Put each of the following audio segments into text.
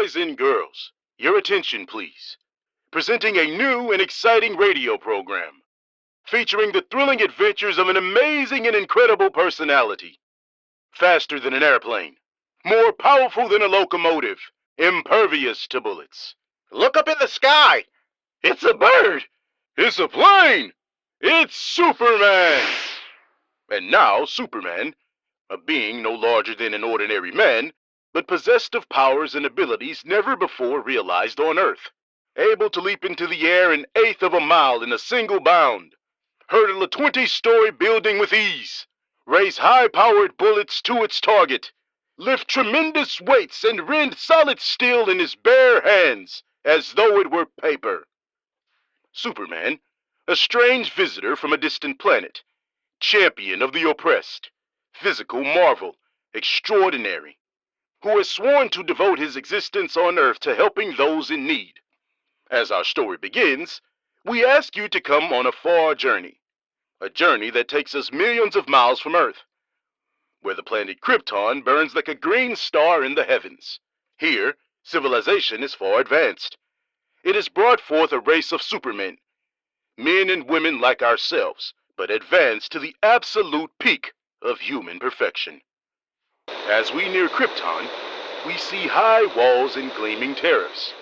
Boys and girls, your attention please. Presenting a new and exciting radio program featuring the thrilling adventures of an amazing and incredible personality. Faster than an airplane, more powerful than a locomotive, impervious to bullets. Look up in the sky! It's a bird! It's a plane! It's Superman! And now Superman, a being no larger than an ordinary man, but possessed of powers and abilities never before realized on Earth. Able to leap into the air an eighth of a mile in a single bound, hurdle a 20-story building with ease, raise high-powered bullets to its target, lift tremendous weights and rend solid steel in his bare hands as though it were paper. Superman, a strange visitor from a distant planet, champion of the oppressed, physical marvel, extraordinary, who has sworn to devote his existence on Earth to helping those in need. As our story begins, we ask you to come on a far journey, a journey that takes us millions of miles from Earth, where the planet Krypton burns like a green star in the heavens. Here, civilization is far advanced. It has brought forth a race of supermen, men and women like ourselves, but advanced to the absolute peak of human perfection. As we near Krypton, we see high walls and gleaming terrace.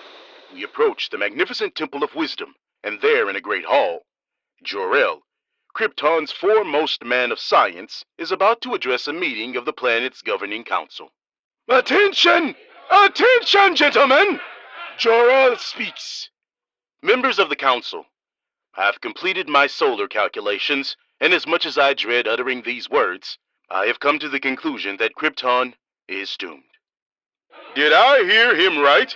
We approach the magnificent Temple of Wisdom, and there in a great hall, Jor-El, Krypton's foremost man of science, is about to address a meeting of the planet's governing council. Attention! Attention, gentlemen! Jor-El speaks. Members of the council, I have completed my solar calculations, and as much as I dread uttering these words, I have come to the conclusion that Krypton is doomed. Did I hear him right?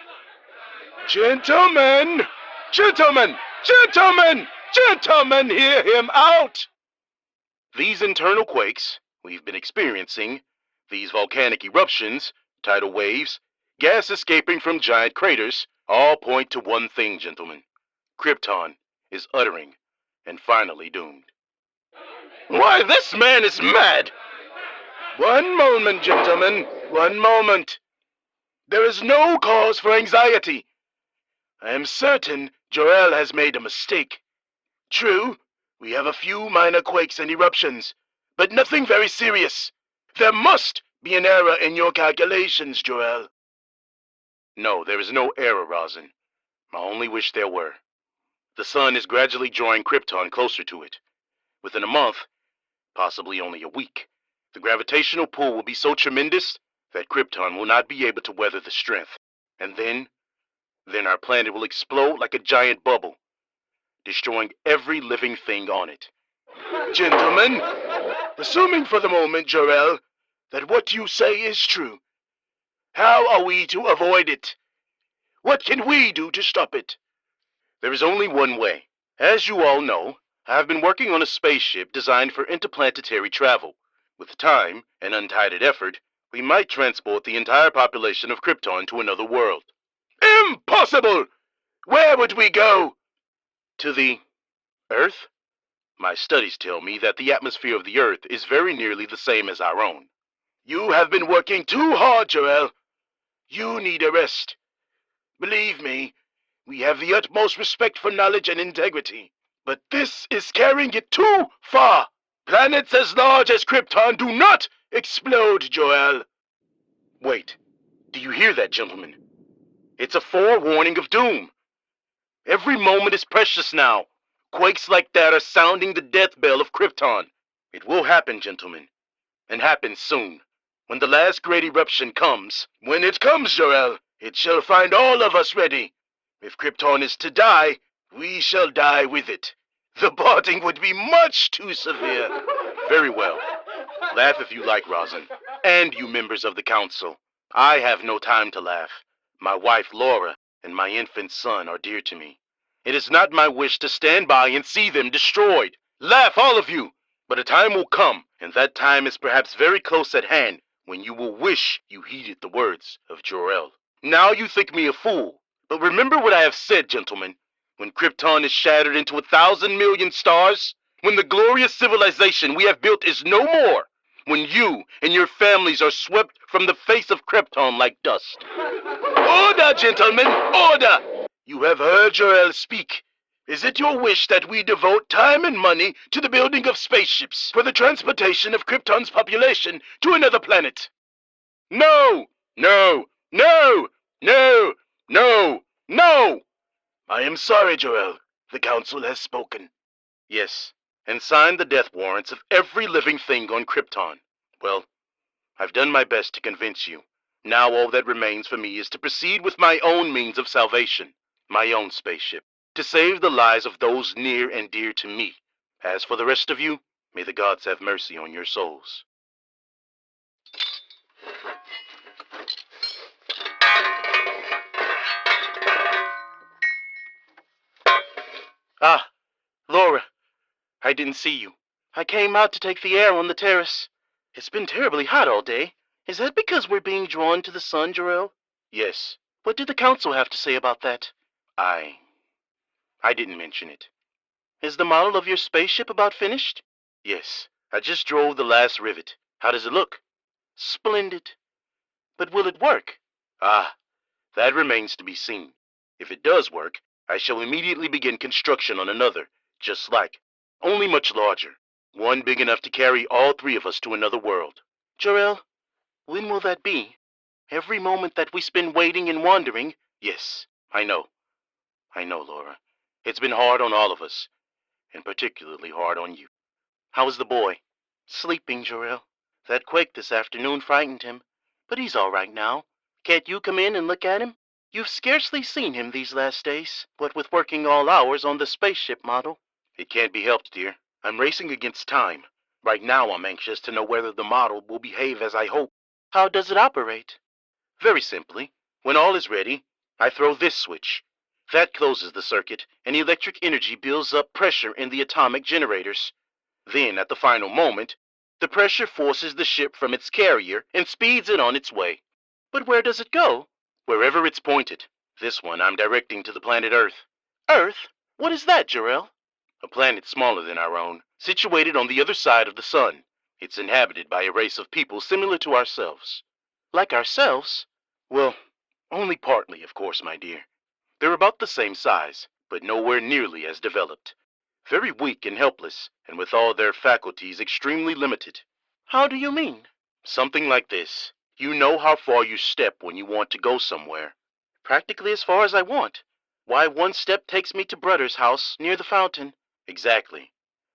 Gentlemen! Gentlemen! Gentlemen! Gentlemen, hear him out! These internal quakes we've been experiencing, these volcanic eruptions, tidal waves, gas escaping from giant craters, all point to one thing, gentlemen. Krypton is uttering and finally doomed. Why, this man is mad! One moment, gentlemen, one moment. There is no cause for anxiety. I am certain Jor-El has made a mistake. True, we have a few minor quakes and eruptions, but nothing very serious. There must be an error in your calculations, Jor-El. No, there is no error, Rosin. I only wish there were. The sun is gradually drawing Krypton closer to it. Within a month, possibly only a week, the gravitational pull will be so tremendous that Krypton will not be able to weather the strength. And then our planet will explode like a giant bubble, destroying every living thing on it. Gentlemen, assuming for the moment, Jor-El, that what you say is true, how are we to avoid it? What can we do to stop it? There is only one way. As you all know, I have been working on a spaceship designed for interplanetary travel. With time and untied effort, we might transport the entire population of Krypton to another world. Impossible! Where would we go? To the Earth? My studies tell me that the atmosphere of the Earth is very nearly the same as our own. You have been working too hard, Jor-El. You need a rest. Believe me, we have the utmost respect for knowledge and integrity, but this is carrying it too far. Planets as large as Krypton do not explode, Jor-El. Wait, do you hear that, gentlemen? It's a forewarning of doom. Every moment is precious now. Quakes like that are sounding the death bell of Krypton. It will happen, gentlemen, and happen soon. When the last great eruption comes, when it comes, Jor-El, it shall find all of us ready. If Krypton is to die, we shall die with it. The parting would be much too severe. Very well. Laugh if you like, Rosin. And you members of the council. I have no time to laugh. My wife, Laura, and my infant son are dear to me. It is not my wish to stand by and see them destroyed. Laugh, all of you! But a time will come, and that time is perhaps very close at hand, when you will wish you heeded the words of Jor-El. Now you think me a fool, but remember what I have said, gentlemen. When Krypton is shattered into 1,000 million stars, when the glorious civilization we have built is no more, when you and your families are swept from the face of Krypton like dust. Order! Order, gentlemen, order! You have heard Jor-El speak. Is it your wish that we devote time and money to the building of spaceships for the transportation of Krypton's population to another planet? No! No! No! No! No! No! I am sorry, Jor-El. The Council has spoken. Yes, and signed the death warrants of every living thing on Krypton. Well, I've done my best to convince you. Now all that remains for me is to proceed with my own means of salvation, my own spaceship, to save the lives of those near and dear to me. As for the rest of you, may the gods have mercy on your souls. Ah, Laura, I didn't see you. I came out to take the air on the terrace. It's been terribly hot all day. Is that because we're being drawn to the sun, Jor-El? Yes. What did the council have to say about that? I didn't mention it. Is the model of your spaceship about finished? Yes. I just drove the last rivet. How does it look? Splendid. But will it work? Ah, that remains to be seen. If it does work, I shall immediately begin construction on another, just like, only much larger. One big enough to carry all three of us to another world. Jor-El, when will that be? Every moment that we spend waiting and wandering. Yes, I know, Laura. It's been hard on all of us, and particularly hard on you. How is the boy? Sleeping, Jor-El. That quake this afternoon frightened him, but he's all right now. Can't you come in and look at him? You've scarcely seen him these last days, what with working all hours on the spaceship model. It can't be helped, dear. I'm racing against time. Right now I'm anxious to know whether the model will behave as I hope. How does it operate? Very simply. When all is ready, I throw this switch. That closes the circuit, and electric energy builds up pressure in the atomic generators. Then, at the final moment, the pressure forces the ship from its carrier and speeds it on its way. But where does it go? Wherever it's pointed. This one I'm directing to the planet Earth. Earth? What is that, Jor-El? A planet smaller than our own, situated on the other side of the sun. It's inhabited by a race of people similar to ourselves. Like ourselves? Well, only partly, of course, my dear. They're about the same size, but nowhere nearly as developed. Very weak and helpless, and with all their faculties extremely limited. How do you mean? Something like this. You know how far you step when you want to go somewhere. Practically as far as I want. Why, one step takes me to Brother's house near the fountain. Exactly.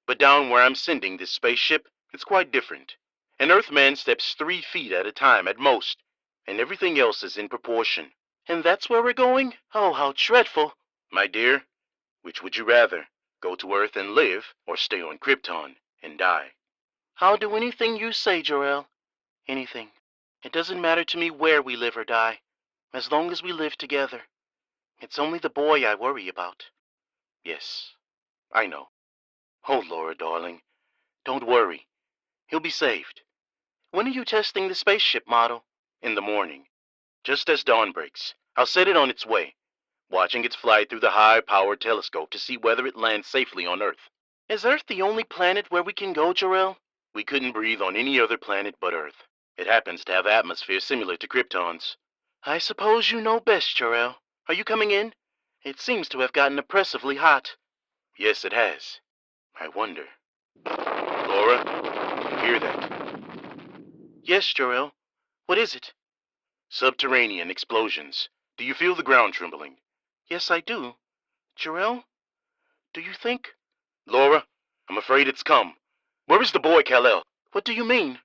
But down where I'm sending this spaceship, it's quite different. An Earthman steps 3 feet at a time at most, and everything else is in proportion. And that's where we're going? Oh, how dreadful. My dear, which would you rather? Go to Earth and live, or stay on Krypton and die? I'll do anything you say, Jor-El. Anything. It doesn't matter to me where we live or die, as long as we live together. It's only the boy I worry about. Yes, I know. Oh, Laura, darling, don't worry. He'll be saved. When are you testing the spaceship model? In the morning. Just as dawn breaks, I'll set it on its way, watching its flight through the high-powered telescope to see whether it lands safely on Earth. Is Earth the only planet where we can go, Jor-El? We couldn't breathe on any other planet but Earth. It happens to have atmosphere similar to Krypton's. I suppose you know best, Jor-El. Are you coming in? It seems to have gotten oppressively hot. Yes, it has. I wonder. Laura, you hear that? Yes, Jor-El. What is it? Subterranean explosions. Do you feel the ground trembling? Yes, I do. Jor-El, do you think? Laura, I'm afraid it's come. Where is the boy, Kal-El? What do you mean?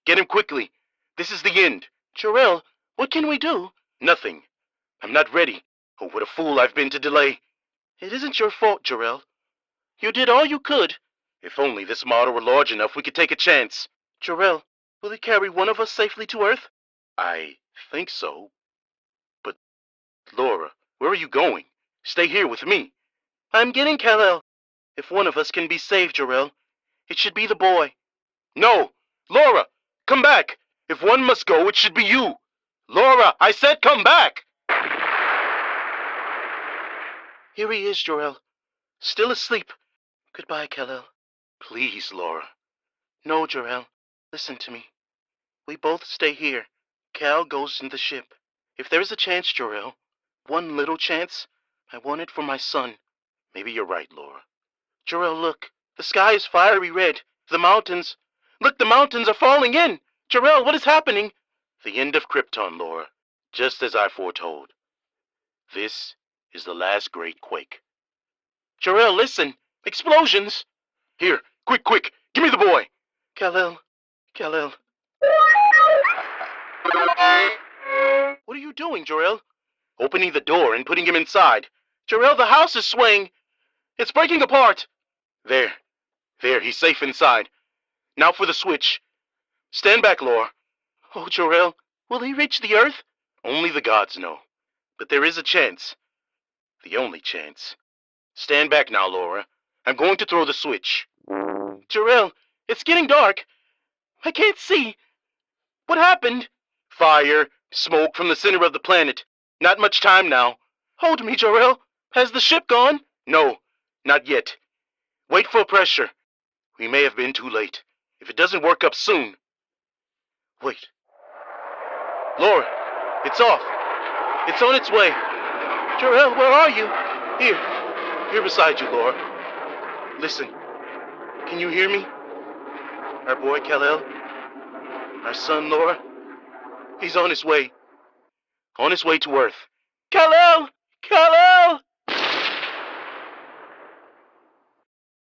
Get him quickly. This is the end. Jor-El, what can we do? Nothing. I'm not ready. Oh, what a fool I've been to delay. It isn't your fault, Jor-El. You did all you could. If only this model were large enough, we could take a chance. Jor-El, will it carry one of us safely to Earth? I think so. But, Laura, where are you going? Stay here with me. I'm getting Kal-El. If one of us can be saved, Jor-El, it should be the boy. No! Laura! Come back! If one must go, it should be you! Laura, I said come back! Here he is, Jor-El. Still asleep. Goodbye, Kal-El. Please, Laura. No, Jor-El. Listen to me. We both stay here. Cal goes in the ship. If there is a chance, Jor-El, one little chance, I want it for my son. Maybe you're right, Laura. Jor-El, look. The sky is fiery red. The mountains. Look, the mountains are falling in. Jor-El, what is happening? The end of Krypton, Laura. Just as I foretold. This is the last great quake. Jor-El, listen. Explosions. Here, quick. Give me the boy. Kal-El. What are you doing, Jor-El? Opening the door and putting him inside. Jor-El, the house is swaying. It's breaking apart. There, he's safe inside. Now for the switch. Stand back, Laura. Oh, Jor-El, will he reach the Earth? Only the gods know. But there is a chance. The only chance. Stand back now, Laura. I'm going to throw the switch. Jor-El, it's getting dark. I can't see. What happened? Fire, smoke from the center of the planet. Not much time now. Hold me, Jor-El. Has the ship gone? No, not yet. Wait for pressure. We may have been too late. If it doesn't work up soon. Wait. Laura, it's off. It's on its way. Jor-El, where are you? Here beside you, Laura. Listen. Can you hear me? Our boy Kal-El. Our son, Laura. He's on his way. On his way to Earth. Kal-El!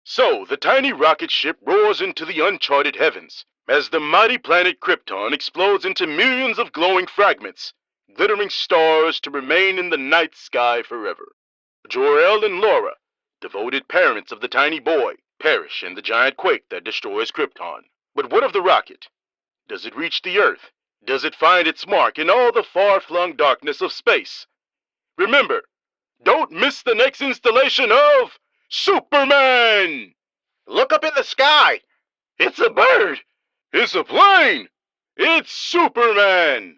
So, the tiny rocket ship roars into the uncharted heavens as the mighty planet Krypton explodes into millions of glowing fragments, glittering stars to remain in the night sky forever. Jor-El and Laura, devoted parents of the tiny boy, perish in the giant quake that destroys Krypton. But what of the rocket? Does it reach the Earth? Does it find its mark in all the far-flung darkness of space? Remember, don't miss the next installation of Superman! Look up in the sky! It's a bird! It's a plane! It's Superman!